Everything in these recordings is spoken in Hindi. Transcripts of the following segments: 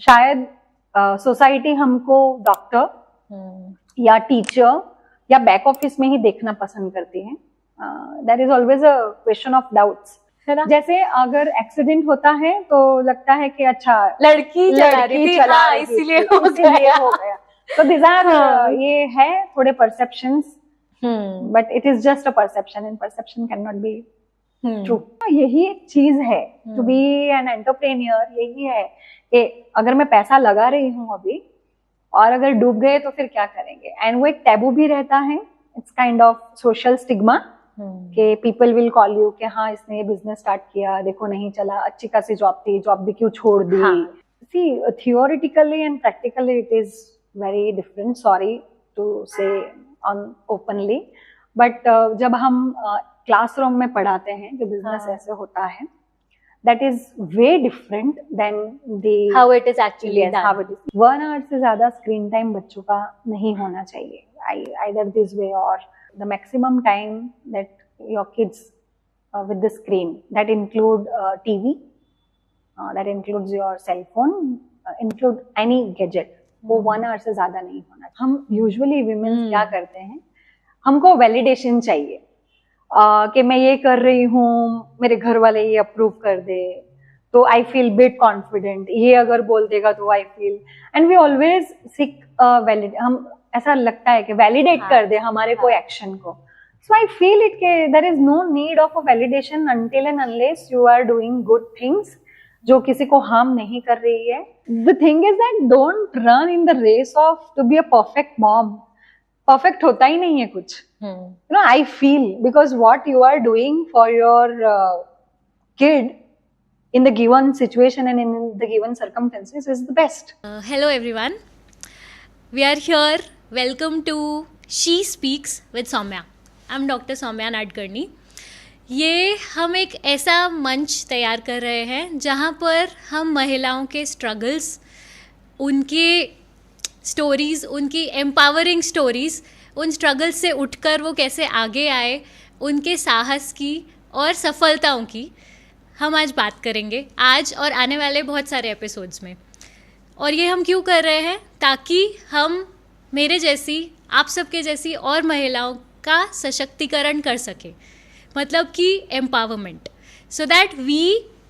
शायद सोसाइटी हमको डॉक्टर या टीचर या बैक ऑफिस में ही देखना पसंद करती है. There is always a question of doubts. जैसे अगर एक्सीडेंट होता है तो लगता है कि अच्छा लड़की चला रही थी, हाँ, इसीलिए हो गया. So these are ये है थोड़े perceptions, but it is just a perception and perception cannot be true. यही एक चीज है to be an entrepreneur. यही है कि अगर मैं पैसा लगा रही हूँ अभी और अगर डूब गए तो फिर क्या करेंगे. एंड वो एक टैबू भी रहता है. It's kind of social stigma कि पीपल विल कॉल यू कि हाँ इसने ये बिजनेस स्टार्ट किया, देखो नहीं चला, अच्छी खासी जॉब थी, जॉब भी क्यों छोड़ दी. See theoretically and practically it is very different, sorry to say on openly, but जब हम क्लासरूम में पढ़ाते हैं जो बिजनेस ऐसे होता है, that is way different than the how it is actually done. How it is. 1 hour से ज्यादा स्क्रीन टाइम बच्चों का नहीं होना चाहिए. Either this way or the maximum time that your kids with the screen, that include TV, that includes your cell phone, include any gadget, वो 1 hour से ज्यादा नहीं होना. हम यूजुअली विमेन क्या करते हैं, हमको वैलिडेशन चाहिए कि मैं ये कर रही हूँ, मेरे घर वाले ये अप्रूव कर दे तो आई फील बिट कॉन्फिडेंट, ये अगर बोल देगा तो I feel, and we always seek valid. हम ऐसा लगता है कि वैलिडेट कर दे हमारे कोई एक्शन को. सो आई फील इट के there is no need of a validation until and unless you are doing good things जो किसी को हार्म नहीं कर रही है. The thing is that don't run in the race of to be a perfect mom. Perfect होता ही नहीं है कुछ. You know, I feel because what you are doing for your kid in the given situation and in the given circumstances is the best. Hello everyone. We are here. Welcome to She Speaks with Soumya. I'm Dr. Soumya Nadkarni. ये हम एक ऐसा मंच तैयार कर रहे हैं जहाँ पर हम महिलाओं के स्ट्रगल्स, उनके स्टोरीज़, उनकी एम्पावरिंग स्टोरीज़, उन स्ट्रगल्स से उठकर वो कैसे आगे आए, उनके साहस की और सफलताओं की हम आज बात करेंगे, आज और आने वाले बहुत सारे एपिसोड्स में. और ये हम क्यों कर रहे हैं? ताकि हम मेरे जैसी, आप सबके जैसी और महिलाओं का सशक्तिकरण कर सकें, मतलब कि empowerment, so that we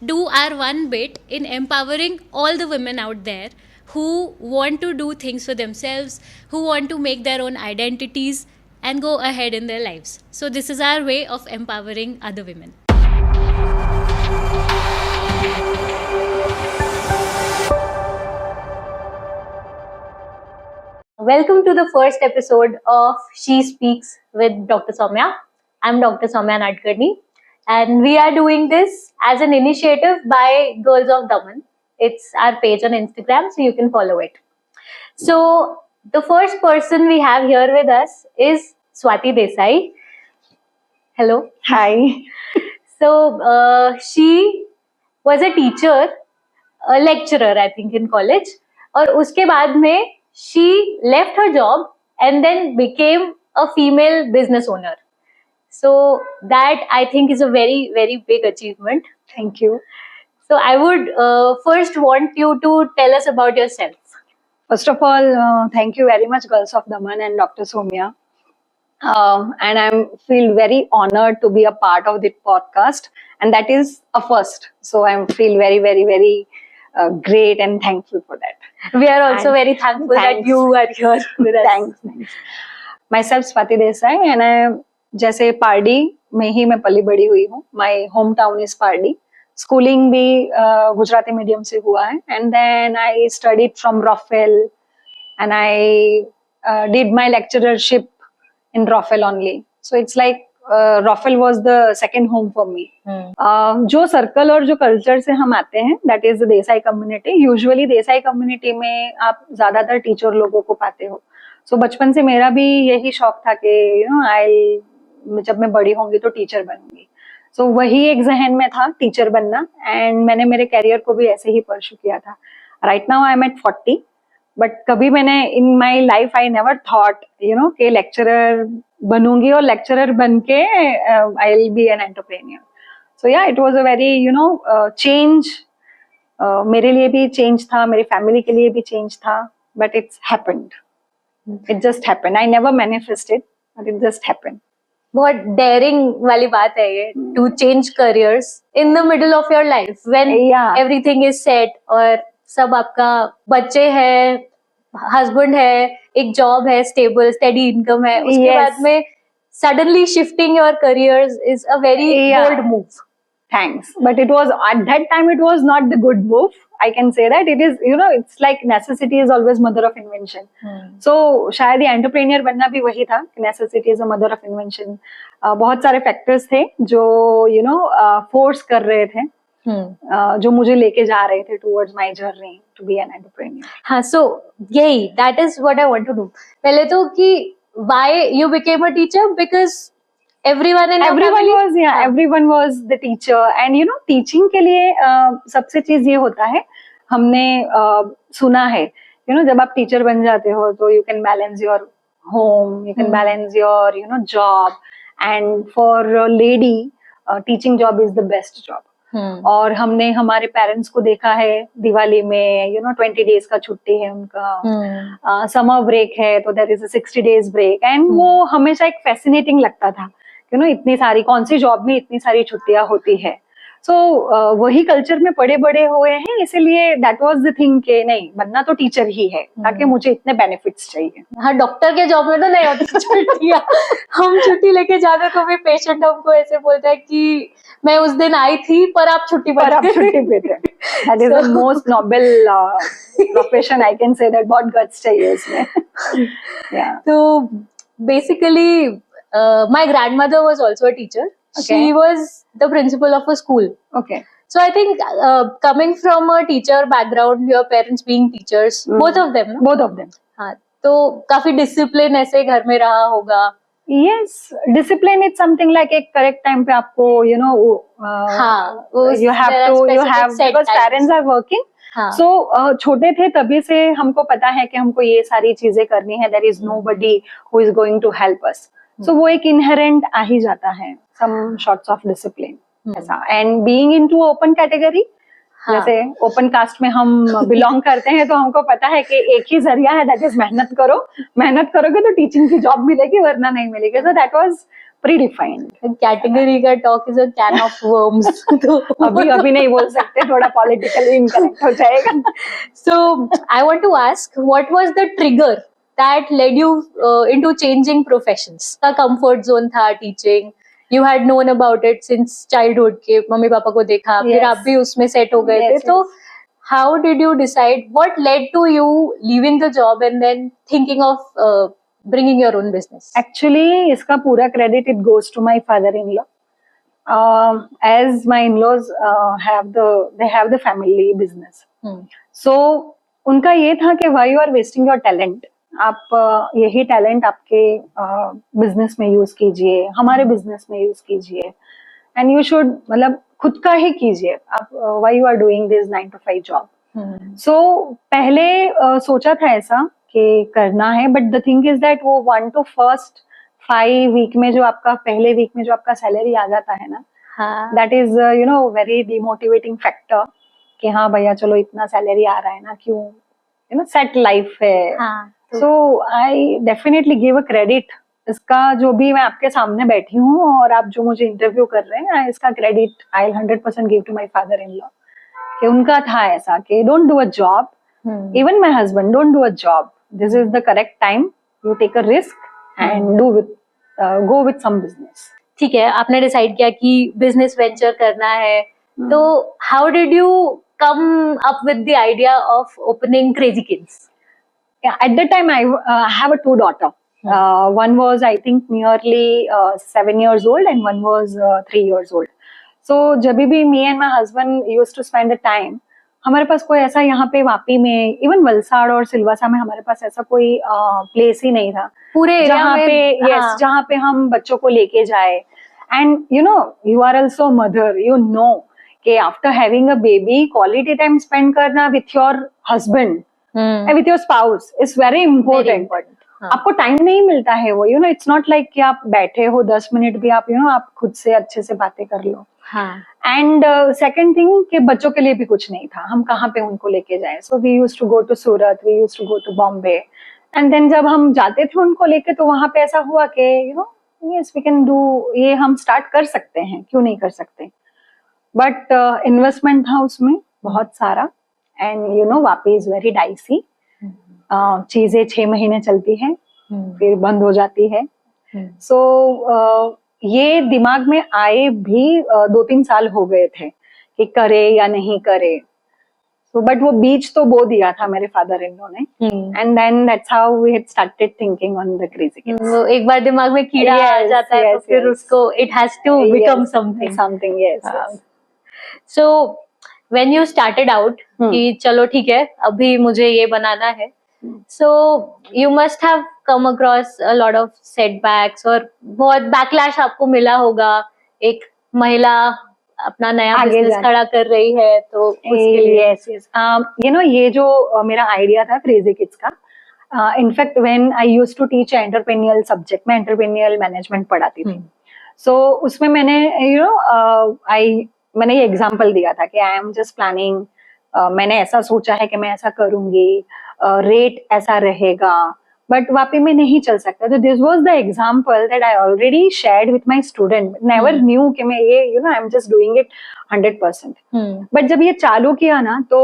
do our one bit in empowering all the women out there who want to do things for themselves, who want to make their own identities and go ahead in their lives. So this is our way of empowering other women. Welcome to the first episode of She Speaks with Dr. Soumya. I'm Dr. Soumya Nadkarni, and we are doing this as an initiative by Girls of Daman. It's our page on Instagram, so you can follow it. So the first person we have here with us is Swati Desai. Hello. Hi. So she was a teacher, a lecturer, I think, in college. और उसके बाद में she left her job and then became a female business owner. So that I think is a very, very big achievement. Thank you. So I would first want you to tell us about yourself. First of all, thank you very much, Girls of Daman and Dr. Soumya. And I feel very honored to be a part of this podcast, and that is a first. So I feel very, very, very great and thankful for that. We are also very thankful that you are here with us. Thanks. Myself Swati Desai, and I जैसे पार्डी में ही मैं पली बड़ी हुई हूँ. My hometown is Pardi. Schooling भी गुजराती मीडियम से हुआ है, and then I studied from Rofel and I did my lecturership in Rofel only. So it's like Rofel was the second home for me. जो सर्कल और जो कल्चर से हम आते हैं, that is the Desai community. Usually Desai community में आप ज्यादातर टीचर लोगों को पाते हो. सो बचपन से मेरा भी यही शौक था कि यू नो जब मैं बड़ी होंगी तो टीचर बनूंगी. सो वही एक जहन में था, टीचर बनना, एंड मैंने मेरे कैरियर को भी ऐसे ही परस्यू किया था. Right now I am at 40, but कभी मैंने in my life I never thought you know कि लेक्चरर बनूंगी और लेक्चरर बन के I will be an entrepreneur. So yeah, it was a very you know change मेरे लिए भी चेंज था, मेरी फैमिली के लिए भी चेंज था, but it's happened, it just happened, I never manifested, but it just happened. बहुत डेयरिंग वाली बात है ये, to change careers in the middle of your life when everything is set और सब आपका बच्चे हैं, हस्बैंड है, एक जॉब है, स्टेबल स्टेडी इनकम है, उसके बाद में suddenly shifting your careers is a very bold move. Thanks, but it was at that time it was not the good move. I can say that it is, you know, it's like necessity is always mother of invention. So शायद ये एंटरप्रेन्योर बनना भी वही था, necessity is a mother of invention. बहुत सारे फैक्टर्स थे जो you know फोर्स कर रहे थे, जो मुझे लेके जा रहे थे towards my journey to be an entrepreneur. हाँ, so यही that is what I want to do. पहले तो कि why you became a teacher? Because everyone was the teacher, and you know teaching के लिए सबसे चीज ये होता है, हमने सुना है, you know जब आप टीचर बन जाते हो तो you can balance your home, you can balance your you know job, and for a lady teaching job is the best job. और हमने हमारे पेरेंट्स को देखा है, दिवाली में you know 20 days का छुट्टी है उनका, समर ब्रेक है तो there is a 60 days break, and वो हमेशा एक फैसिनेटिंग लगता था, you know इतनी सारी, कौन सी जॉब में इतनी सारी छुट्टियां होती है. सो वही कल्चर में पड़े बड़े हुए हैं, इसीलिए दैट वाज द थिंग के नहीं, बनना तो टीचर ही है ताकि मुझे इतने बेनिफिट्स चाहिए. हाँ, डॉक्टर के जॉब में तो नहीं होती छुट्टियां. हम छुट्टी लेके जाते तो भी पेशेंट हमको ऐसे बोलता है कि मैं उस दिन आई थी पर आप छुट्टी पे थे. That is the most noble profession, I can say that. बहुत गट्स चाहिए इसमें. तो basically my grandmother was also a teacher. Okay. She was the principal of a school. Okay. So I think coming from a teacher background, your parents being teachers, both of them, no? Both of them. हाँ, तो काफी discipline ऐसे घर में रहा होगा. Yes, discipline is something like एक correct time पे आपको you know you have because parents are working. So छोटे थे तभी से हमको पता है कि हमको ये सारी चीजें करनी है. There is nobody who is going to help us. So वो एक inherent आ ही जाता है, some sorts of discipline ऐसा. And being into open category, जैसे ओपन कास्ट में हम बिलोंग करते हैं तो हमको पता है कि एक ही जरिया है, दैट इज मेहनत करो. मेहनत करोगे तो टीचिंग की जॉब मिलेगी, वरना नहीं मिलेगी. So that was predefined. Category का talk is a can of worms. तो अभी नहीं बोल सकते, थोड़ा पॉलिटिकली इनकरेक्ट हो जाएगा. So I want to ask, what was the trigger that led you into changing professions? का comfort zone था teaching, you had known about it since childhood के मम्मी पापा को देखा, फिर आप भी उसमें set हो गए थे. तो how did you decide, what led to you leaving the job and then thinking of bringing your own business? Actually इसका पूरा credit it goes to my father-in-law. As my in-laws they have the family business. So उनका ये था कि why you are wasting your talent, आप यही टैलेंट आपके बिजनेस में यूज कीजिए, हमारे बिजनेस में यूज कीजिए, एंड यू शुड मतलब खुद का ही कीजिए. आप why you are doing this 9 to 5 job. So पहले सोचा था ऐसा कि करना है, but the thing is that वो 1 to first 5 वीक में जो आपका पहले वीक में जो आपका सैलरी आ जाता है ना, that is you know very demotivating factor कि हाँ भैया चलो इतना सैलरी आ रहा है ना, क्यों, यू नो सेट लाइफ है. So I definitely give a credit. इसका जो भी मैं आपके सामने बैठी हूँ और आप जो मुझे इंटरव्यू कर रहे हैं, इसका credit I'll 100% give to my father-in-law. कि उनका था ऐसा कि don't do a job. Even my husband, don't do a job. This is the correct time. You take a risk and go with some business. ठीक है, आपने डिसाइड किया कि बिजनेस वेंचर करना है. तो how did you come up with the idea of opening Crazy Kids? Yeah, at that time I have 2 daughters. One was I think nearly 7 years old and one was 3 years old. So जब भी me and my husband used to spend the time, हमारे पास कोई ऐसा यहाँ पे वापी में, इवन वलसाड़ और सिलवासा में हमारे पास ऐसा कोई प्लेस ही नहीं था पूरे जहाँ पे जहाँ पे हम बच्चों को लेके जाए. And you know you are also mother, you know कि after having a baby quality time spend करना with your husband and with your spouse is very important. आपको टाइम नहीं मिलता है वो, you know it's not like कि आप बैठे हो 10 मिनट भी आप यू नो आप खुद से अच्छे से बातें कर लो. हाँ. एंड सेकंड थिंग कि बच्चों के लिए भी कुछ नहीं था, हम कहाँ पे उनको लेके जाएं. So we used to go to Surat, we used to go to Bombay, and then जब हम जाते थे उनको लेके तो वहां पे ऐसा हुआ कि you know yes we can do, ये हम स्टार्ट कर सकते हैं, क्यों नहीं कर सकते. बट इन्वेस्टमेंट था उसमें बहुत सारा, and you no Vapi is very dicey. चीजें 6 महीने चलती है फिर बंद हो जाती है. सो ये दिमाग में आए भी 2-3 साल हो गए थे कि करे या नहीं करे. सो बट वो बीज तो बो दिया था मेरे फादर इन लॉ ने, and then that's how we had started thinking on the crazy kids. वो एक बार दिमाग में कीड़ा आ जाता है तो फिर उसको it has to become something. Yes. So when you started out कि चलो ठीक है अभी मुझे ये बनाना है, so you must have come across a lot of setbacks और बहुत बैकलैश आपको मिला होगा. एक महिला अपना नया बिजनेस खड़ा कर रही है तो उसके लिए. यस यू नो ये जो मेरा आइडिया था क्रेजी किड्स का, in fact when I used to teach entrepreneurial subject, मैं एंटरप्रेन्योरियल मैनेजमेंट पढ़ाती थी. सो उसमें मैंने यू नो मैंने ये एग्जांपल दिया था कि आई एम जस्ट प्लानिंग, मैंने ऐसा सोचा है कि मैं ऐसा करूंगी, रेट ऐसा रहेगा, बट वापी में नहीं चल सकता. तो this was the example that I already shared with my student. Never knew कि मैं ये you know I am just doing it 100%. But जब ये चालू किया ना तो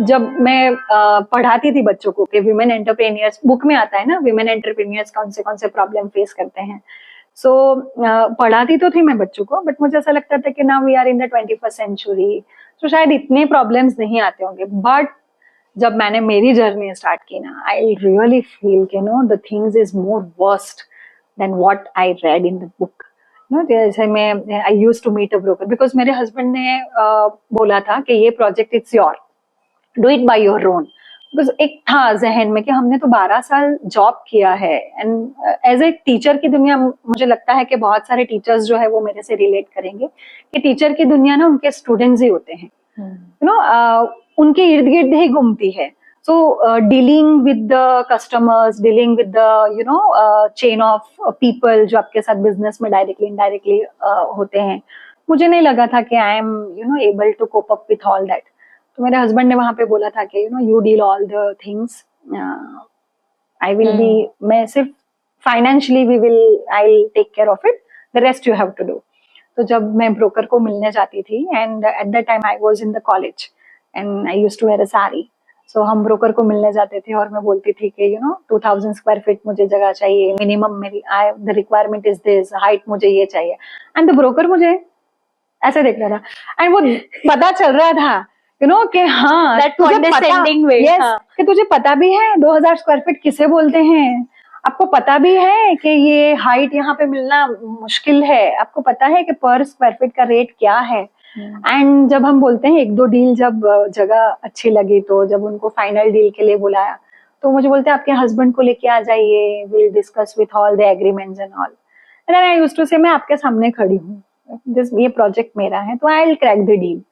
जब मैं पढ़ाती थी बच्चों को कि विमेन एंटरप्रेन्योर्स, बुक में आता है ना विमेन एंटरप्रेन्योर्स कौन से प्रॉब्लम फेस करते हैं. सो पढ़ाती तो थी मैं बच्चों को, बट मुझे ऐसा लगता था कि ना we are in the 21st century, तो शायद इतने प्रॉब्लम्स नहीं आते होंगे. बट जब मैंने मेरी जर्नी स्टार्ट की ना, आई रियली फील कि no the things is more worst than what I read in the book. जैसे मैं I used to meet a broker because मेरे हस्बैंड ने बोला था कि ये project it's your, do it by your own. Because एक था जहन में कि हमने तो 12 साल जॉब किया है, एंड एज ए टीचर की दुनिया, मुझे लगता है कि बहुत सारे टीचर्स जो है वो मेरे से रिलेट करेंगे कि टीचर की दुनिया ना उनके स्टूडेंट्स ही होते हैं. यू नो उनके इर्द गिर्द ही घूमती है. So dealing with the customers, dealing with the you know chain of people जो आपके साथ बिजनेस में डायरेक्टली इनडायरेक्टली होते हैं. मुझे नहीं लगा था कि I am you know able to cope up with all that. तो मेरे हस्बैंड ने वहां पे बोला था कि you know you deal all the things, I will be, मैं सिर्फ financially we will, I will take care of it, the rest you have to do. तो जब मैं ब्रोकर को मिलने जाती थी, and at that time I was in the college and I used to where अ साड़ी. सो हम ब्रोकर को मिलने जाते थे और मैं बोलती थी कि यू नो 2000 स्क्वायर फीट मुझे जगह चाहिए, मिनिमम मेरी the requirement is this, height मुझे ये चाहिए. एंड द ब्रोकर मुझे ऐसे देख रहा था, एंड वो पता चल रहा था यू नो कि हाँ तुझे पता, yes, कि तुझे पता भी है 2000 स्क्वायर फीट किसे बोलते हैं, आपको पता भी है कि ये हाइट यहाँ पे मिलना मुश्किल है, आपको पता है कि पर स्क्वायर फीट का रेट क्या है. एंड जब हम बोलते हैं 1-2 डील, जब जगह अच्छी लगी तो जब उनको फाइनल डील के लिए बुलाया तो मुझे बोलते हैं आपके हस्बैंड को लेके आ जाइए, will discuss with all the agreements and all. And I used to say मैं आपके सामने खड़ी हूँ, ये प्रोजेक्ट मेरा है तो I will crack the deal.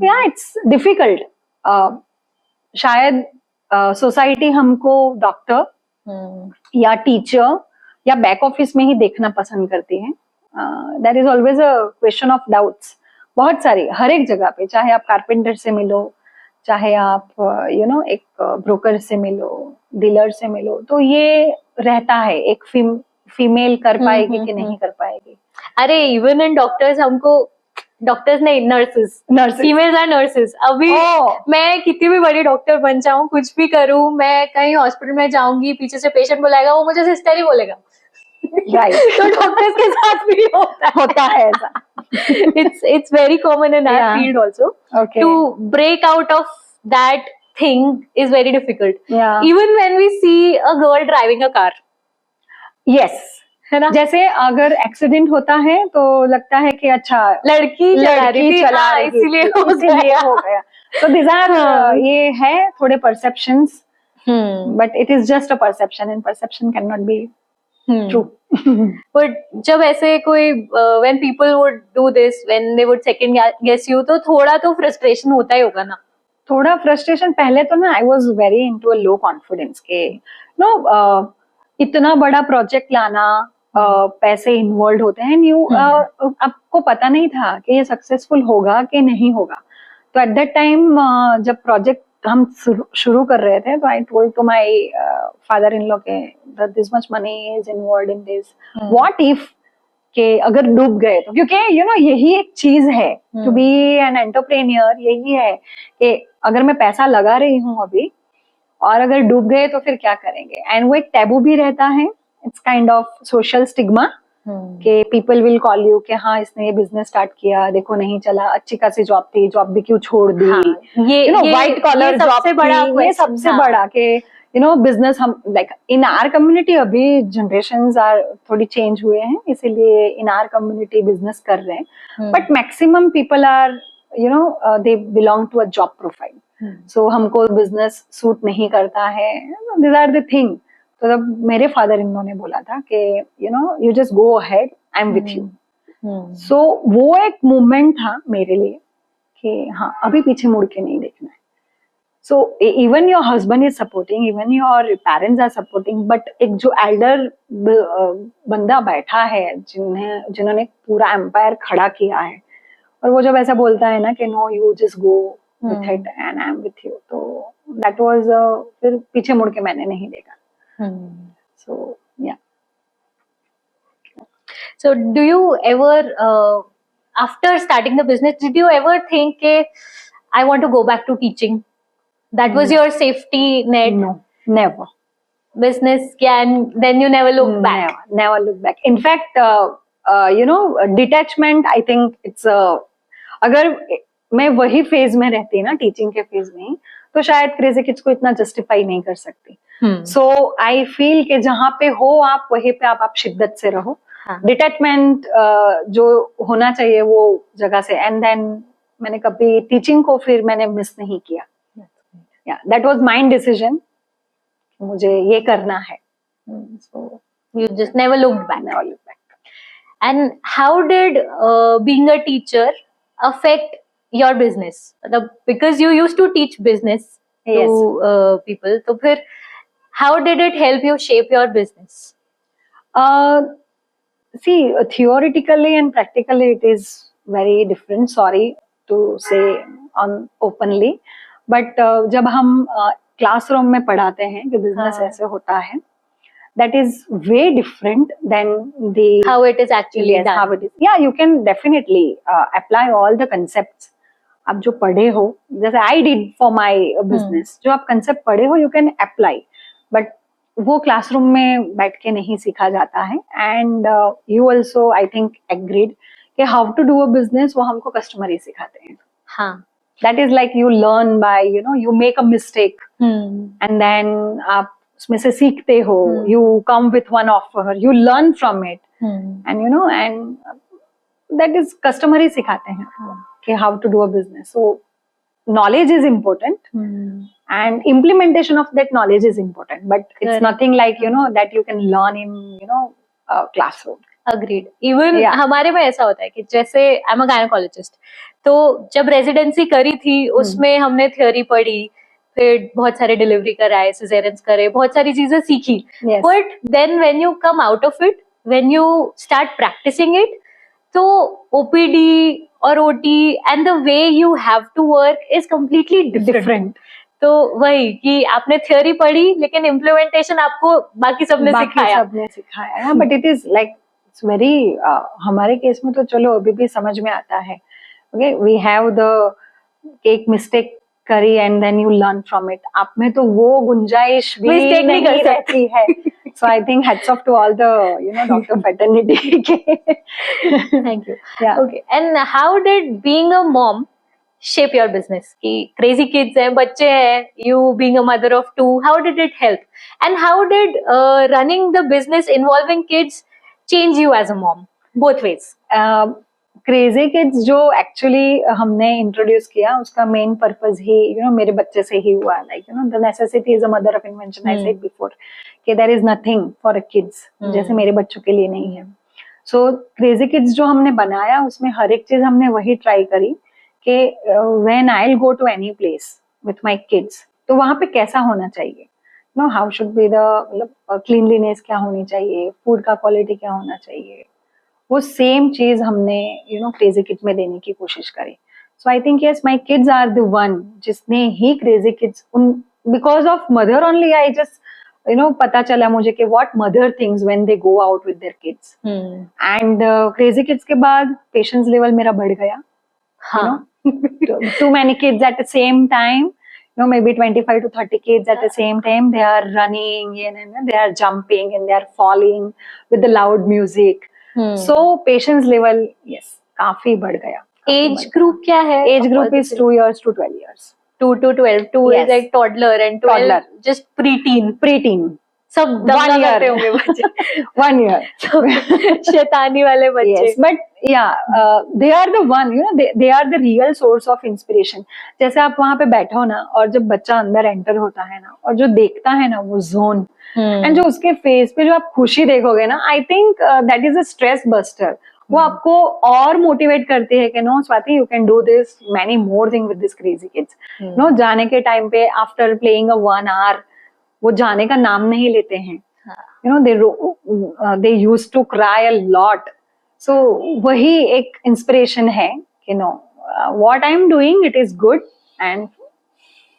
या इट्स डिफिकल्ट. शायद सोसाइटी हमको डॉक्टर या टीचर या बैक ऑफिस में ही देखना पसंद करती है. There is always a question of doubts, बहुत सारी, हर एक जगह पे, चाहे आप कारपेंटर से मिलो, चाहे आप यू नो एक ब्रोकर से मिलो, डीलर से मिलो, तो ये रहता है एक फीमेल कर पाएगी कि नहीं कर पाएगी. अरे इवन इन डॉक्टर्स, हमको डॉक्टर्स नहीं, नर्सेस, फीमेल्स आर नर्सेस. अभी मैं कितनी भी बड़ी डॉक्टर बन जाऊं, कुछ भी करूं, मैं कहीं हॉस्पिटल में जाऊंगी, पीछे से पेशेंट बुलाएगा, वो मुझे सिस्टर ही बोलेगा. राइट. तो डॉक्टर्स के साथ भी होता है ऐसा. it's very common in our field also. Okay. To break out of that thing is very difficult. Yeah. Even when we see a girl driving a car. Yes. है ना, जैसे अगर एक्सीडेंट होता है तो लगता है कि अच्छा लड़की चला रही थी, इसीलिए हो गया. So these are ये है थोड़े perceptions, but it is just a perception and perception cannot be true. But जब ऐसे कोई when people would do this, when they would second guess you, तो थोड़ा तो frustration होता ही होगा ना. थोड़ा frustration पहले तो ना I was very into a low confidence के नो इतना बड़ा प्रोजेक्ट लाना, पैसे इन्वॉल्व होते हैं, आपको पता नहीं था कि ये सक्सेसफुल होगा कि नहीं होगा. तो एट दैट टाइम जब प्रोजेक्ट हम शुरू कर रहे थे, तो I told to my father in law के this much money is involve in this, what if कि अगर डूब गए तो, क्योंकि यही एक चीज है टू बी एन एंटरप्रेन्योर, यही है कि अगर मैं पैसा लगा रही हूँ अभी और अगर डूब गए तो फिर क्या करेंगे. एंड वो एक टैबू भी रहता है, it's kind of social stigma कि पीपल विल कॉल यू कि हाँ इसने ये बिजनेस स्टार्ट किया, देखो नहीं चला, अच्छी खासी जॉब थी, जॉब भी क्यों छोड़ दी. ये व्हाइट कॉलर जॉब ये सबसे बड़ा कि बिजनेस हम लाइक इन आर कम्युनिटी, अभी जनरेशंस आर थोड़ी चेंज हुए हैं, इसीलिए इन आर कम्युनिटी बिजनेस कर रहे हैं, but maximum people are they belong to a job profile. So हमको बिजनेस सूट नहीं करता है, दिस आर द थिंग. तो जब मेरे फादर इन लॉ ने बोला था कि you just go ahead, I am with you. So वो एक मूवमेंट था मेरे लिए कि हाँ अभी पीछे मुड़ के नहीं देखना है. So even your husband is supporting, even your parents are supporting, but एक जो elder बंदा बैठा है जिन्होंने पूरा एम्पायर खड़ा किया है, और वो जब ऐसा बोलता है ना कि no you just go with it and I am with you, तो that was फिर पीछे मुड़ के मैंने नहीं देखा. So yeah. So do you ever after starting the business, did you ever think कि I want to go back to teaching? That was your safety net? No, never. Business, and then you never look back? Never look back. In fact, detachment, I think it's अगर मैं वही फेज में रहती ना, टीचिंग के फेज में, तो शायद क्रेजी किड्स को इतना जस्टिफाई नहीं कर सकती. सो आई फील कि जहाँ पे हो आप, वहीं पे आप शिद्दत से रहो. डिटैचमेंट जो होना चाहिए वो जगह से. एंड देन मैंने कभी टीचिंग को फिर मैंने मिस नहीं किया. Yeah, that was my decision. मुझे ये करना है. So you just never looked back. Never looked back. And how did being a teacher affect your business? Because you used to teach business to people. So फिर how did it help you shape your business? See, theoretically and practically it is very different. Sorry to say openly. But जब हम क्लासरूम में पढ़ाते हैं कि बिजनेस ऐसे होता है, that is way different than how it is actually done. How it is. Yeah, you can definitely apply all the concepts. आप जो पढ़े हो, जैसे I did for my business, जो आप concept पढ़े हो, you can apply. But वो क्लासरूम में बैठ के नहीं सीखा जाता है. And you also, I think, agreed कि how to do a business वो हमको कस्टमर ही सिखाते हैं. हाँ. That is like you learn by, you make a mistake and then आप उसमें से सीखते हो. You come with one offer, you learn from it, and and that is customer ही सिखाते हैं कि how to do a business. So knowledge is important and implementation of that knowledge is important, but it's nothing like that you can learn in a classroom. Agreed. Even हमारे में ऐसा होता है कि जैसे I'm a gynecologist, तो जब रेजिडेंसी करी थी उसमें हमने थ्योरी पढ़ी, फिर बहुत सारे डिलीवरी कराए, सिजेरियंस करे, बहुत सारी चीजें सीखी. But then when you come out of it, when you start practicing it, तो ओपीडी और OT and the way you have to work is completely different. तो वही कि आपने थ्योरी पढ़ी लेकिन इम्प्लीमेंटेशन आपको बाकी सबने सिखाया. But it is like it's very, हमारे केस में तो चलो अभी भी समझ में आता है. Okay, we have the एक मिस्टेक करी and then you learn from it. आप में तो वो गुंजाइश भी नहीं रहती है. So I think hats off to all the doctor fraternity. Thank you. Yeah. Okay. And how did being a mom shape your business? कि crazy kids हैं, बच्चे हैं, you being a mother of 2, how did it help? And how did running the business involving kids change you as a mom? Both ways. Crazy kids जो एक्चुअली हमने इंट्रोड्यूस किया, उसका मेन पर्पस ही मेरे बच्चे से ही हुआ. Like the necessity is a mother of invention. I said before कि there is nothing for a kids जैसे मेरे बच्चों के लिए नहीं है. सो क्रेजी किड्स जो हमने बनाया उसमें हर एक चीज हमने वही ट्राई करी कि when I will go to any place with my kids, तो वहां पे कैसा होना चाहिए. No how should be the मतलब क्लीनलीनेस क्या होनी चाहिए, फूड का क्वालिटी क्या होना चाहिए, वो सेम चीज हमने क्रेजी किड्स में देने की कोशिश करी. So I think yes my kids are the one जिसने ही क्रेजी किड्स उन because of mother only I just पता चला मुझे कि what mother thinks when they go out with their kids. And crazy kids के बाद पेशेंस लेवल मेरा बढ़ गया. हाँ. Too many kids at the same time, maybe 25 to 30 kids at the same time, they are running and they are jumping and they are falling with the loud music. So patience level yes काफी बढ़ गया. Age group क्या है? Age group is 2 years to 12 years. 2 to 12. 2 Yes. is like toddler and 12 Toddler. just preteen. Preteen. सब 1 दंगा year. करते होंगे बच्चे. 1 year. शैतानी वाले बच्चे. Yes, but yeah, they are the one, they are the real source of inspiration. जैसे आप वहाँ पे बैठो ना और जब बच्चा अंदर एंटर होता है ना और जो देखता है ना वो जोन एंड जो उसके फेस पे जो आप खुशी देखोगे ना, I think that is a stress buster. वो आपको और मोटिवेट करती है कि no Swati you can do this many more thing with this crazy kids. No जाने के टाइम पे आफ्टर प्लेइंग अ 1 hour वो जाने का नाम नहीं लेते हैं. they used to cry a lot. So वही एक इंस्पिरेशन है कि no what I'm doing it is good and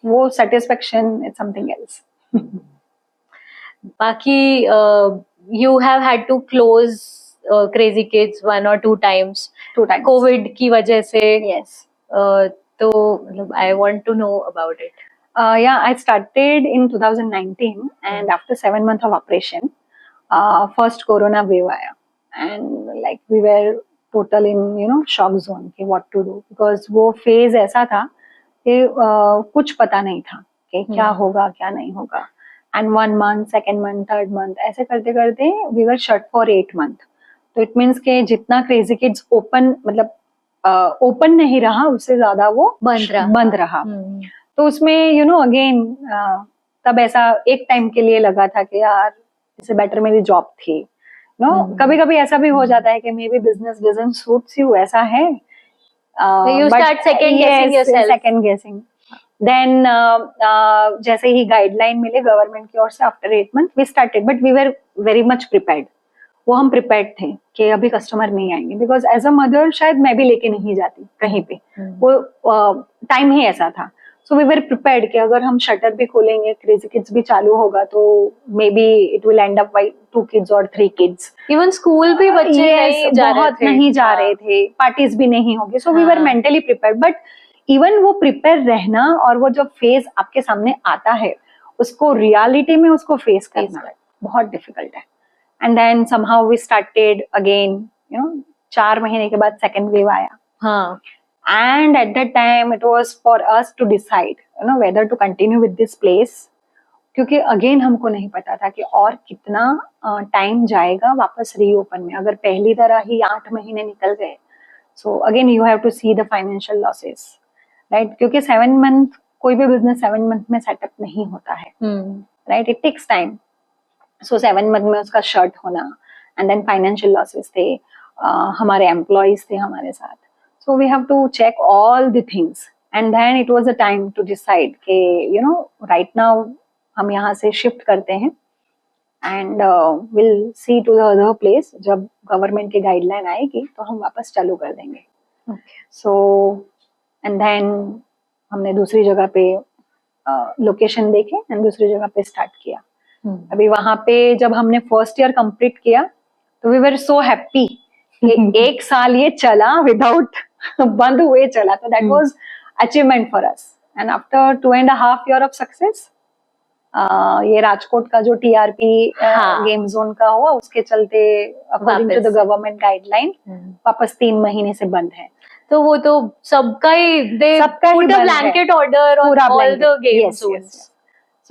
वो satisfaction is something else. बाकी you have had to close Crazy Kids 1 or 2 times. 2 times. COVID की वजह से. Yes. तो मतलब I want to know about it. Yeah, I started in 2019 and after 7 months of operation, first corona wave आया and like we were total in shock zone कि what to do because वो phase ऐसा था कि कुछ पता नहीं था कि क्या होगा क्या नहीं होगा. And 1 month, 2nd month, 3rd month ऐसे करते करते we were shut for 8 months. तो it means कि जितना Crazy Kids open मतलब ओपन नहीं रहा उससे ज्यादा वो बंद रहा. तो उसमें अगेन तब ऐसा एक टाइम के लिए लगा था कि यार इससे बेटर मेरी जॉब थी. कभी कभी ऐसा भी हो जाता है कि may be business doesn't suits you, ऐसा है. You start second guessing yourself. Second guessing. Then जैसे ही गाइडलाइन मिले गवर्नमेंट की ओर से after 8 months we started but we were very much prepared. वो हम प्रिपेयर्ड थे कि अभी कस्टमर नहीं आएंगे बिकॉज एज अ मदर शायद मैं भी लेके नहीं जाती कहीं पे. वो टाइम ही ऐसा था. सो वी वर प्रिपेयर्ड कि अगर हम शटर भी खोलेंगे क्रेजी किड्स भी चालू होगा तो may be it will and up by 2 kids और 3 kids. इवन स्कूल भी बच्चे नहीं जा रहे थे, पार्टीज भी नहीं होगी. So we were mentally prepared but even वो प्रिपेयर रहना और वो जब फेज आपके सामने आता है उसको रियलिटी में उसको फेस करना बहुत डिफिकल्ट है. And then somehow we started again, 4 महीने के बाद second wave आया. हाँ. And at that time it was for us to decide, whether to continue with this place. क्योंकि again हमको नहीं पता था कि और कितना टाइम जाएगा वापस रीओपन में. अगर पहली तरह ही 8 महीने निकल गए, so again you have to see the financial losses, right? क्योंकि 7 month कोई भी बिजनेस 7 month में सेटअप नहीं होता है, right? It takes time. So 7 month में उसका शर्ट होना and then financial losses थे, हमारे एम्प्लॉइज थे हमारे साथ. So we have to check all the things and then it was a time to decide कि right now हम यहाँ से शिफ्ट करते हैं and we'll see to the other place. जब गवर्नमेंट की गाइडलाइन आएगी तो हम वापस चालू कर देंगे. So and then हमने दूसरी जगह पे लोकेशन देखे and दूसरी जगह पे स्टार्ट किया. अभी वहां पे जब हमने फर्स्ट ईयर कंप्लीट किया तो वी वर सो हैप्पी कि 1 साल ये चला विदाउट बंद हुए चला. तो that was achievement for us. And after 2.5 years of success ये राजकोट का जो टीआरपी गेम जोन का हुआ उसके चलते according to the government guideline वापस 3 महीने से बंद है. तो वो तो सबका ही ब्लैंकेट ऑर्डर और ऑल द गेम जोन्स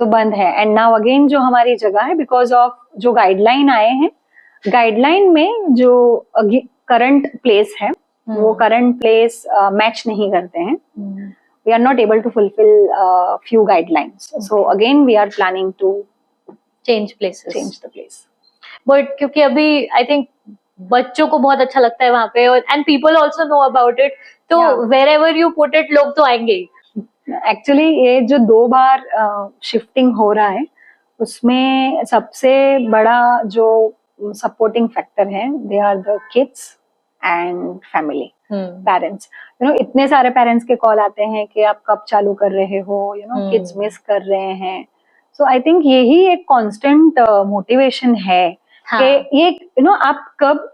सो बंद है. एंड नाउ अगेन जो हमारी जगह है बिकॉज ऑफ जो गाइडलाइन आए हैं, गाइडलाइन में जो करंट प्लेस है वो करंट प्लेस मैच नहीं करते हैं. We are not able to fulfil few guidelines. So again we are planning to change the place. But क्योंकि अभी आई थिंक बच्चों को बहुत अच्छा लगता है वहां पे और and people also know about it. तो wherever you put it लोग तो आएंगे ही. एक्चुअली ये जो 2 बार शिफ्टिंग हो रहा है उसमें सबसे बड़ा जो सपोर्टिंग फैक्टर है, they are the kids and family, parents. इतने सारे पेरेंट्स के कॉल आते हैं कि आप कब चालू कर रहे हो, किड्स मिस कर रहे हैं. सो आई थिंक यही एक कांस्टेंट मोटिवेशन है कि ये आप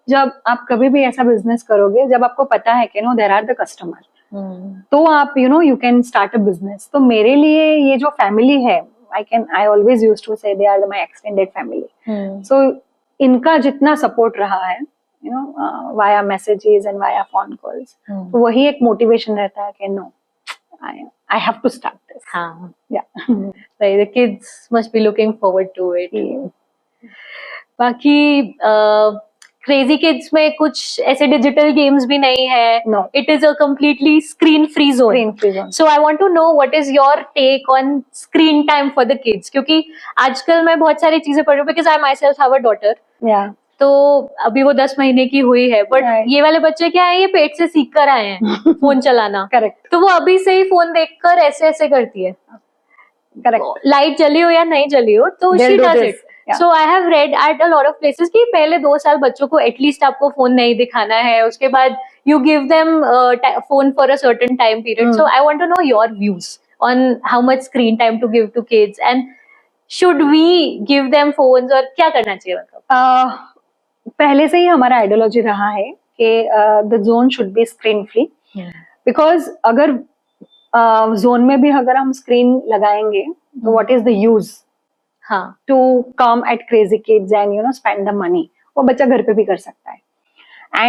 जब आप कभी भी ऐसा बिजनेस करोगे जब आपको पता है कि देयर आर द कस्टमर, तो आप you can start a business. तो मेरे लिए ये जो फैमिली है, I always used to say they are my extended family. So इनका जितना सपोर्ट रहा है via messages and via phone calls, तो वही एक मोटिवेशन रहता है कि no, I have to start this. हाँ, yeah. So the kids must be looking forward to it. बाकी क्रेजी किड्स में कुछ ऐसे डिजिटल गेम्स भी नहीं है. No. It is a completely screen free zone. Screen free zone. So I want to know what is your take on screen time for the kids, क्योंकि आजकल मैं बहुत सारी चीजें पढ़ रही हूँ because I myself have a daughter. Yeah. तो अभी वो 10 महीने की हुई है, बट Right. ये वाले बच्चे क्या है, ये पेट से सीख कर आए हैं फोन चलाना. Correct. तो वो अभी से ही फोन देखकर ऐसे ऐसे करती है. Correct. लाइट जली हो या नहीं जली हो तो she does it. So I have read at a lot of places कि पहले 2 साल बच्चों को एटलीस्ट आपको फोन नहीं दिखाना है, उसके बाद you give them phone for a certain time period. So I want to know your views on how much screen time to give to kids and should we give them phones और क्या करना चाहिए मतलब. पहले से ही हमारा आइडियोलॉजी रहा है कि the zone should be screen free, because अगर जोन में भी अगर हम स्क्रीन लगाएंगे तो what is the use to come at crazy kids and spend the money. वो बच्चा घर पे भी कर सकता है.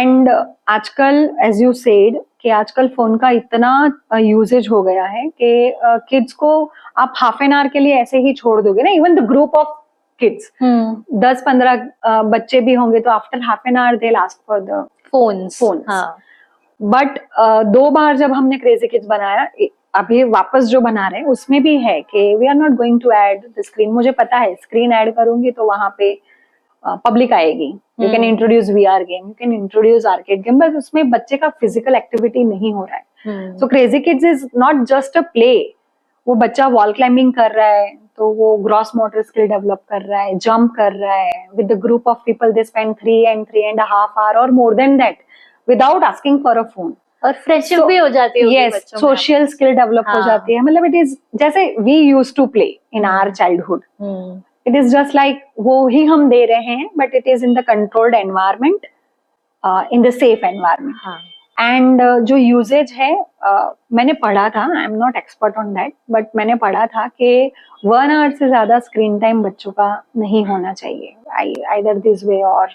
एंड आजकल एज यू सेड कि आजकल फोन का इतना यूजेज हो गया है कि किड्स को आप हाफ एन आवर के लिए ऐसे ही छोड़ दोगे ना, even the group of kids 10-15 बच्चे भी होंगे तो after half an hour they ask for the phones. But 2 बार जब हमने क्रेजी किड्स बनाया, अभी वापस जो बना रहे हैं उसमें भी है कि we are not going to add the screen. मुझे पता है स्क्रीन ऐड करूंगी तो वहां पे पब्लिक आएगी. You can introduce VR game, you can introduce arcade game, बस उसमें बच्चे का फिजिकल एक्टिविटी नहीं हो रहा है. So crazy kids is not just a play. वो बच्चा वॉल क्लाइंबिंग कर रहा है तो वो ग्रॉस मोटर स्किल डेवलप कर रहा है, जंप कर रहा है. With the group of people they spend 3.5 hours और more than that without asking for a phone. और फ्रेंडशिप भी हो जाती है. यस, सोशल स्किल डेवलप हो जाती है. मतलब इट इज जैसे we used to play in our childhood. It is just like वो ही हम दे रहे हैं, but it is in the controlled environment, in the safe environment. And जो यूजेज है, मैंने पढ़ा था, I am not expert on that, but मैंने पढ़ा था कि 1 hour से ज्यादा स्क्रीन टाइम बच्चों का नहीं होना चाहिए, आइदर दिस वे और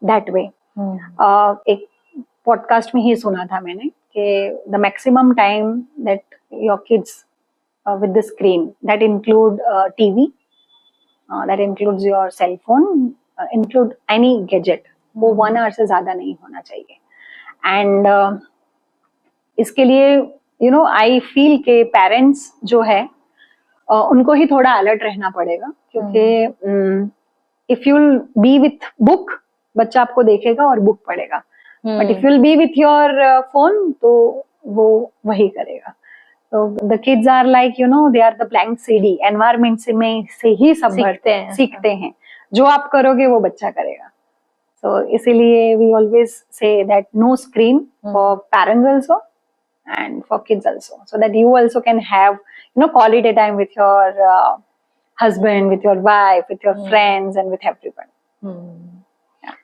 दैट वे. एक पॉडकास्ट में ही सुना था मैंने कि the maximum time that your kids with the screen, that include TV, that includes your cell phone, include any gadget, वो 1 hour से ज्यादा नहीं होना चाहिए. एंड इसके लिए आई फील के पेरेंट्स जो है उनको ही थोड़ा अलर्ट रहना पड़ेगा, क्योंकि if you will be with book, बच्चा आपको देखेगा और बुक पढ़ेगा. But if you will be with your phone तो वो वही करेगा. तो the kids are like they are the blank CD. Environment से ही सब सीखते हैं. जो आप करोगे वो बच्चा करेगा. So इसीलिए we always say that no screen for parents also and for kids also, so that you also can have quality time with your husband, with your wife, with your friends and with everyone.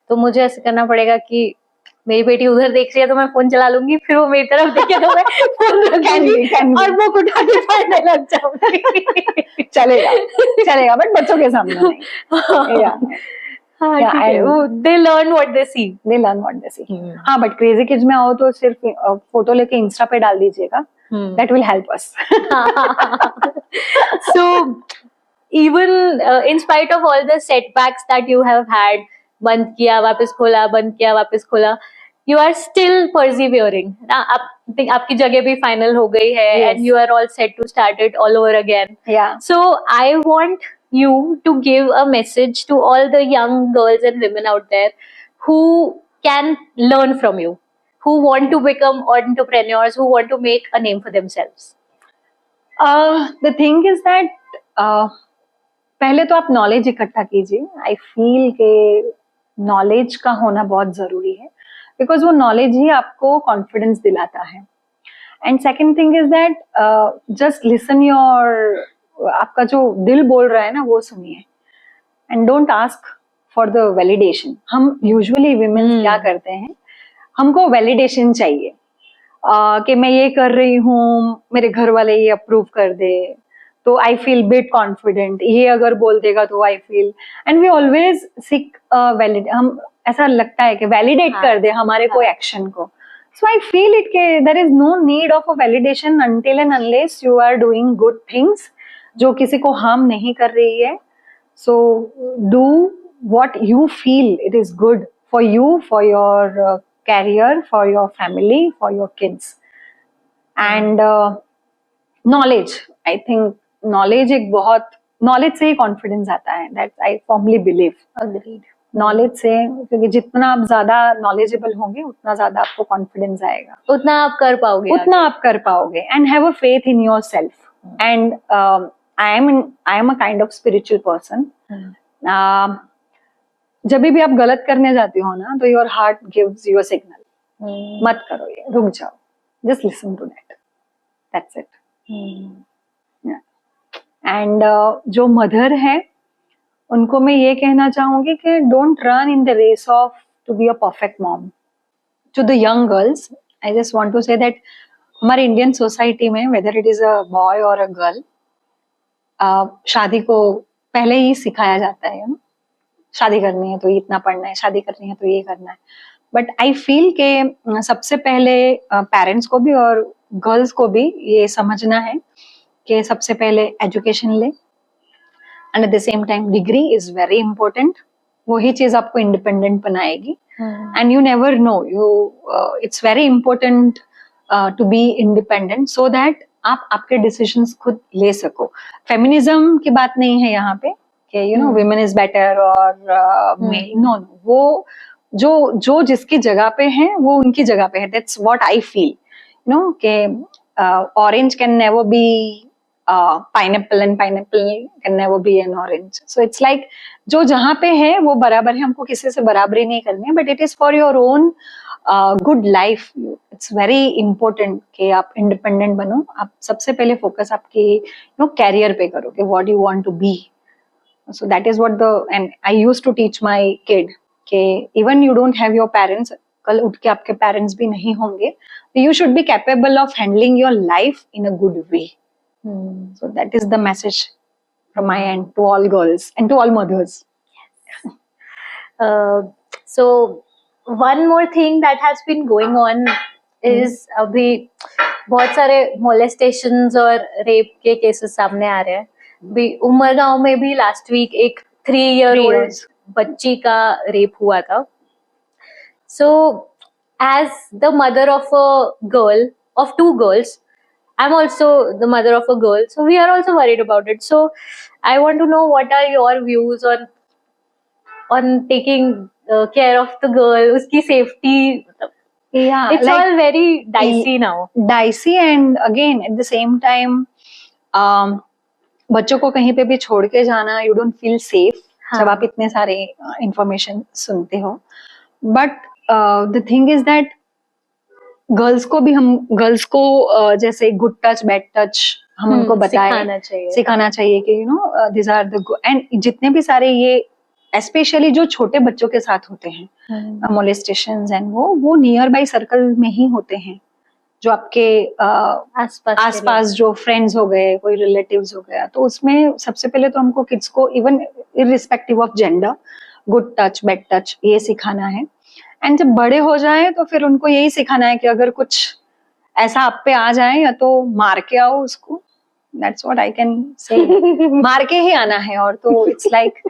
तो मुझे ऐसे करना पड़ेगा कि मेरी बेटी उधर देख रही है तो मैं फोन चला लूंगी, फिर वो मेरी तरफ देखे तो मैं फोन रखूंगी और वो उठा के पढ़ने लग जाऊंगी. चलेगा बट बच्चों के सामने नहीं. They learn what they see. हाँ, बट क्रेजी किड्स में आओ तो सिर्फ फोटो लेके इंस्टा पे डाल दीजिएगा. That will help us. So even in spite of all the setbacks that you have had, बंद किया वापस खोला, बंद किया वापस खोला, you are still persevering. आपकी जगह भी फाइनल हो गई है. Yes. And you are all set to start it all over again. Yeah. So I want you to give a message to all the young girls and women out there who can learn from you, who want to become entrepreneurs, who want to make a name for themselves. The thing is that पहले तो आप नॉलेज इकट्ठा कीजिए. आई फील के नॉलेज का होना बहुत जरूरी है, बिकॉज वो नॉलेज ही आपको कॉन्फिडेंस दिलाता है. And second thing is that just listen your, आपका जो दिल बोल रहा है ना वो सुनिए, and don't ask for the validation. हम यूजुअली विमेन क्या करते हैं, हमको वैलिडेशन चाहिए कि मैं ये कर रही हूँ, मेरे घर वाले ये अप्रूव कर दे तो आई फील बिट कॉन्फिडेंट, ये अगर बोल देगा तो I feel, and we always seek valid, हम ऐसा लगता है कि वैलिडेट कर दे हमारे कोई एक्शन को. सो आई फील इट के there is no need of a validation until and unless you are doing good things जो किसी को हार्म नहीं कर रही है. So do what you feel it is good for you, for your career, for your family, for your kids. And knowledge, I think knowledge एक बहुत, knowledge से ही confidence आता है, that I firmly believe. Agreed. knowledge से, क्योंकि जितना आप ज्यादा knowledgeable होंगे उतना ज्यादा आपको confidence आएगा, उतना आप कर पाओगे, उतना आप कर पाओगे. And have a faith in yourself. And I am a kind of spiritual person. जब भी आप गलत करने जाती हो ना तो your heart gives you a signal, मत करो ये, रुक जाओ, just listen to that, that's it. And जो मदर है उनको मैं ये कहना चाहूंगी कि don't run in the race of to be a perfect mom. To the young girls I just want to say that हमारे इंडियन सोसाइटी में whether it is a boy और अ गर्ल, शादी को पहले ही सिखाया जाता है ना, शादी करनी है तो इतना पढ़ना है, शादी करनी है तो ये करना है. बट आई फील के सबसे पहले पेरेंट्स को भी और गर्ल्स को भी ये समझना है कि सबसे पहले एजुकेशन ले, and at the same time degree is very important. वही चीज आपको इंडिपेंडेंट बनाएगी. And you never know, you it's very important to be independent so that आप आपके डिसीजंस खुद ले सको. फेमिनिज्म की बात नहीं है यहाँ पे कि you no women is better और male, no, वो जो जिसकी जगह पे है वो उनकी जगह पे है. That's what I feel, you know, कि orange can never be pineapple and pineapple can never be an orange. So it's like जो जहाँ पे है वो बराबर है, हमको किसी से बराबरी नहीं करनी है, but it is for your own good life. It's very important कि आप independent बनो. आप सबसे पहले फोकस आपकी you know कैरियर पे करो कि what you want to be. So that is what and I used to teach my kid कि even you don't have your parents, कल उठ के आपके parents भी नहीं होंगे, you should be capable of handling your life in a good way. So that is the message from my end to all girls and to all mothers. So one more thing that has been going on is अभी बहुत सारे molestations और rape के cases सामने आ रहे हैं. भी उमरगांव में भी लास्ट वीक एक 3-year-old बच्ची का रेप हुआ था. So as the mother of a girl, of 2 girls, I am also the mother of a girl, so we are also worried about it. So I want to know what are your views on taking care of the girl, उसकी safety. Yeah, it's like, all very dicey now. Dicey, and again at the same time बच्चों को कहीं पे भी छोड़ के जाना, यू डोंट फील सेफ जब आप इतने सारे इंफॉर्मेशन सुनते हो. But the thing is that girls को भी, हम गर्ल्स को जैसे गुड टच बैड टच हम उनको बताएं, सिखाना चाहिए कि you know this are the, and जितने भी सारे ये स्पेशली जो छोटे बच्चों के साथ होते हैं मोलेस्टेशंस एंड वो नियर बाय सर्कल में ही होते हैं, जो आपके आसपास जो फ्रेंड्स हो गए, कोई रिलेटिव्स हो गया, तो उसमें सबसे पहले तो हमको किड्स को even irrespective of gender good touch bad touch ये सिखाना है. एंड जब बड़े हो जाए तो फिर उनको यही सिखाना है कि अगर कुछ ऐसा आप पे आ जाए या तो मार के आओ उसको. That's what I can say, मार के ही आना है. और तो it's like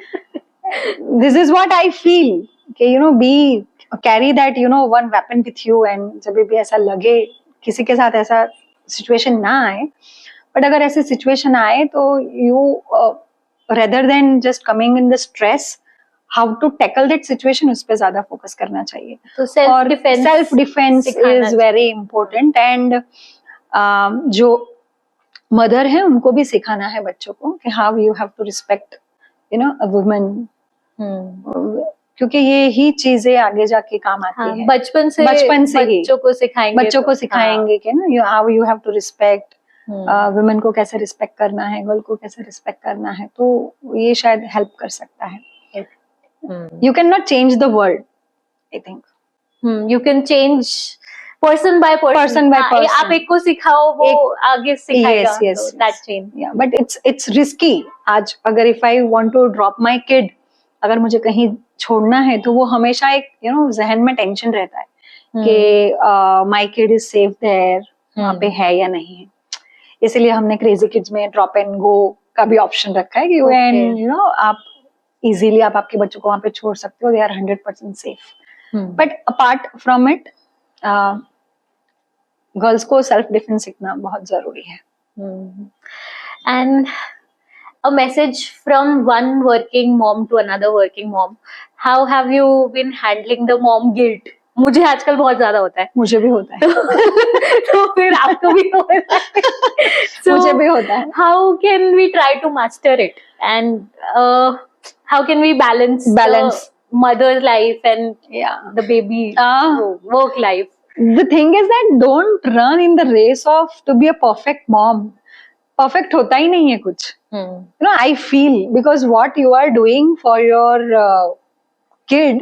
this is what I feel कि you know be carry that you know one weapon with you. And जब भी ऐसा लगे किसी के साथ ऐसा सिचुएशन ना आए, बट अगर ऐसी सिचुएशन आए तो you rather than just coming in the stress, how to tackle that situation, उस पर ज्यादा फोकस करना चाहिए. तो self defence is very important. And जो मदर है उनको भी सिखाना है बच्चों को कि how you have to respect you know a woman, क्योंकि ये ही चीजें आगे जाके काम आती है। बचपन से ही बच्चों को सिखाएंगे कि ना you have to respect women को, कैसे रिस्पेक्ट करना है, गर्ल को कैसे रिस्पेक्ट करना है, तो ये शायद हेल्प कर सकता है। You can not change the world, I think you can change person by person. आप एक को सिखाओ, वो आगे सिखाएगा। That change, but it's risky. आज अगर if I want to drop my kid, अगर मुझे कहीं छोड़ना है, तो वो हमेशा एक जहन में टेंशन रहता है कि my kid is safe there, वहाँ पे है या नहीं है। इसलिए हमने क्रेजी किड्स में ड्रॉप एंड गो का भी ऑप्शन रखा है कि आप इजीली आप आपके बच्चों को वहाँ पे छोड़ सकते हो, they are 100% safe. But apart from it, girls को सेल्फ डिफेंस सीखना बहुत जरूरी है। And a message from one working mom to another working mom. How have you been handling the mom guilt? मुझे आजकल बहुत ज्यादा होता है। मुझे भी होता है। तो फिर आपको भी होता है। So, मुझे भी होता है। How can we try to master it? And how can we balance the mother's life and the baby work life? The thing is that don't run in the race of to be a perfect mom. Perfect होता ही नहीं है कुछ। I feel because what you are doing for your kid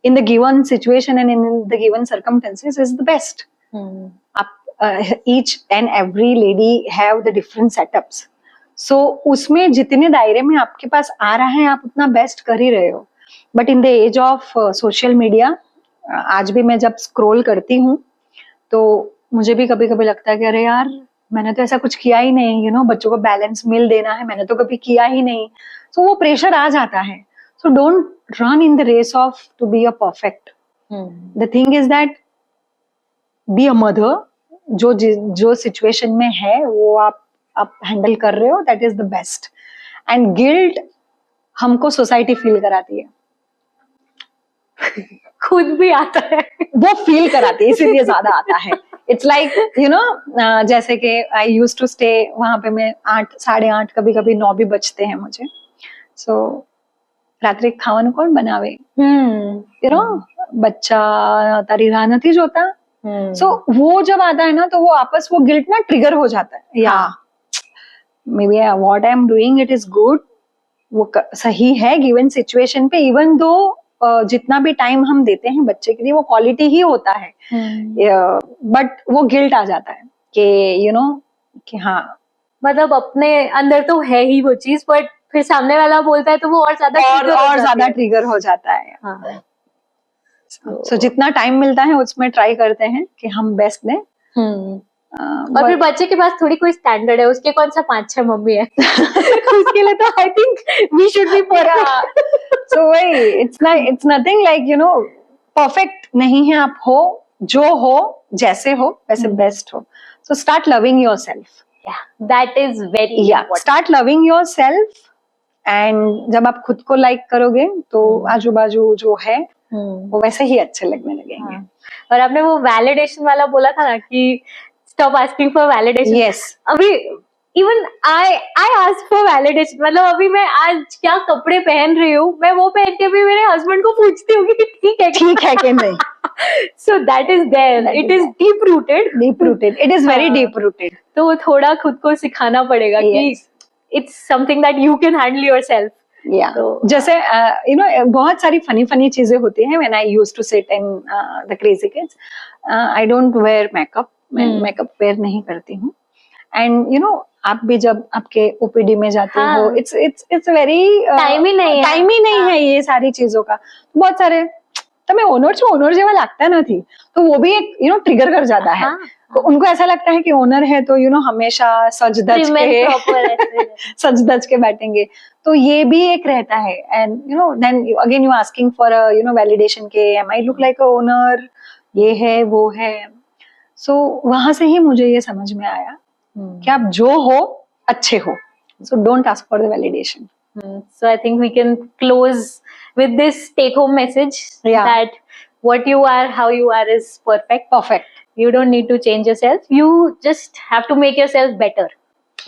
in the given situation and in the given circumstances is the best. Each and every lady have the different setups. So उसमें जितने दायरे में आपके पास आ रहा है, आप उतना बेस्ट कर ही रहे हो। But in the age of social media, आज भी मैं जब स्क्रॉल करती हूँ तो मुझे भी कभी कभी लगता है कि अरे यार, मैंने तो ऐसा कुछ किया ही नहीं, बच्चों को बैलेंस मील देना है, मैंने तो कभी किया ही नहीं। So वो प्रेशर आ जाता है। So don't run in the race of to be a perfect. The thing is that be a mother. जो सिचुएशन में है वो आप हैंडल कर रहे हो, that is the best. And guilt हमको सोसाइटी फील कराती है। खुद भी आता है, वो फील कराती है, इसीलिए ज्यादा आता है। इट्स लाइक जैसे कि आई यूज्ड टू स्टे वहां पे, मैं 8, 8:30, कभी कभी 9 भी बजते हैं मुझे। सो रात्रि खाવાનું કોણ બનાવે? बच्चा तारी राह નથી જોતા। सो वो जब आता है ना, तो वो आपस वो गिल्ट ना ट्रिगर हो जाता है। या may be what I am doing it is good, वो सही है गिवन सिचुएशन पे, इवन दो जितना भी टाइम हम देते हैं बच्चे के लिए वो क्वालिटी ही होता है। बट वो गिल्ट आ जाता है कि कि हाँ, मतलब अपने अंदर तो है ही वो चीज, बट फिर सामने वाला बोलता है तो वो और ज्यादा ट्रिगर हो जाता है। So, जितना टाइम मिलता है उसमें ट्राई करते हैं कि हम बेस्ट दें। और फिर बच्चे के पास थोड़ी कोई स्टैंडर्ड है, उसके कौन सा 5-6 मम्मी है उसके लिए तो I think we should be perfect. So वही, इट्स नथिंग लाइक परफेक्ट नहीं है, आप हो जो हो, जैसे हो वैसे बेस्ट हो। So start loving yourself. That is very start loving yourself. And जब आप खुद को लाइक करोगे तो आजू बाजू जो है वो वैसे ही अच्छे लगने लगेंगे। और आपने वो वैलिडेशन वाला बोला था ना कि stop asking for validation. Yes, अभी even I ask for validation. मतलब अभी मैं आज क्या कपड़े पहन रही हूँ, मैं वो पहन के भी मेरे हस्बैंड को पूछती हूँ कि ठीक है कि नहीं। So that is there, it is deep rooted, it is very deep rooted. तो थोड़ा खुद को सिखाना पड़ेगा कि it's something that you can handle yourself. जैसे बहुत सारी फनी चीजें होती हैं। When I used to sit in the crazy Kids, I don't wear makeup, मैं मेकअप वेयर नहीं करती हूँ। एंड आप भी जब आपके ओपीडी में जाते हो, इट्स वेरी टाइम ही नहीं है ये सारी चीजों का। बहुत सारे तो मैं ओनर जेवा लगता नहीं, तो वो भी एक ट्रिगर कर जाता है। तो उनको ऐसा लगता है कि ओनर है तो हमेशा सज धज के बैठेंगे। तो ये भी एक रहता है। And then again you asking for validation के am I look like a owner, ये है वो है। सो वहां से ही मुझे ये समझ में आया कि आप जो हो अच्छे हो। So don't ask for the validation. So I think we can close with this take-home message that what you are, how you are is perfect. You don't need to change yourself. You just have to make yourself better.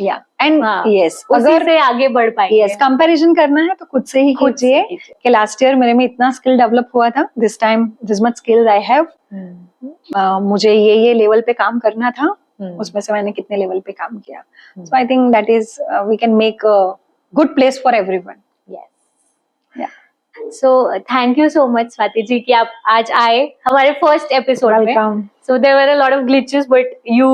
या एंड हाँ, यस, उसी अगर से आगे बढ़ पाएंगे. यस कंपैरिजन करना है तो खुद से ही खुद से कीजिए कीजिए. कि लास्ट ईयर मेरे में इतना स्किल डेवलप हुआ था, this time this much skills I have, मुझे ये लेवल पे काम करना था, उसमें से मैंने कितने लेवल पे काम किया. So I think that is we can make a good place for everyone. So thank you so much Swati ji कि आप आज आए हमारे फर्स्ट एपिसोड में. Welcome. So there were a lot of glitches, but you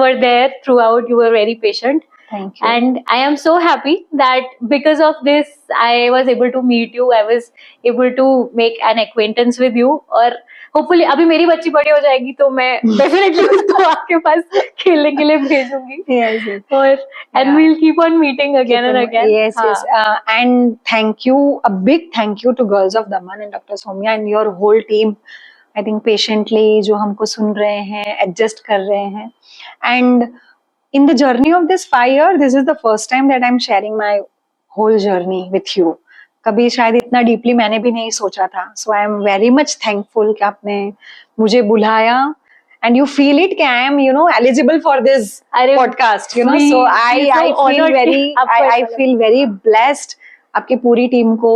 were there throughout. You were very patient. Thank you. And I am so happy that because of this, I was able to meet you. I was able to make an acquaintance with you. और hopefully अभी मेरी बच्ची बड़ी हो जाएगी तो मैं definitely उसको आपके पास खेलने के लिए भेजूंगी. Yes, yes. और and we'll keep on meeting again and again. Yes, yes. And thank you, a big thank you to Girls of Daman and Dr. Soumya and your whole team. I think patiently जो हमको सुन रहे हैं, adjust कर रहे हैं. And in the journey of this 5 years, this is the first time that I'm sharing my whole journey with you. कभी शायद इतना डीपली मैंने भी नहीं सोचा था. So I am very much thankful कि आपने मुझे बुलाया. And you feel it कि I am, you know, eligible for this podcast, you know. So I feel very blessed. आपकी पूरी टीम को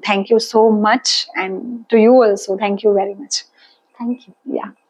thank you so much, and to you also thank you very much. Thank you. Yeah.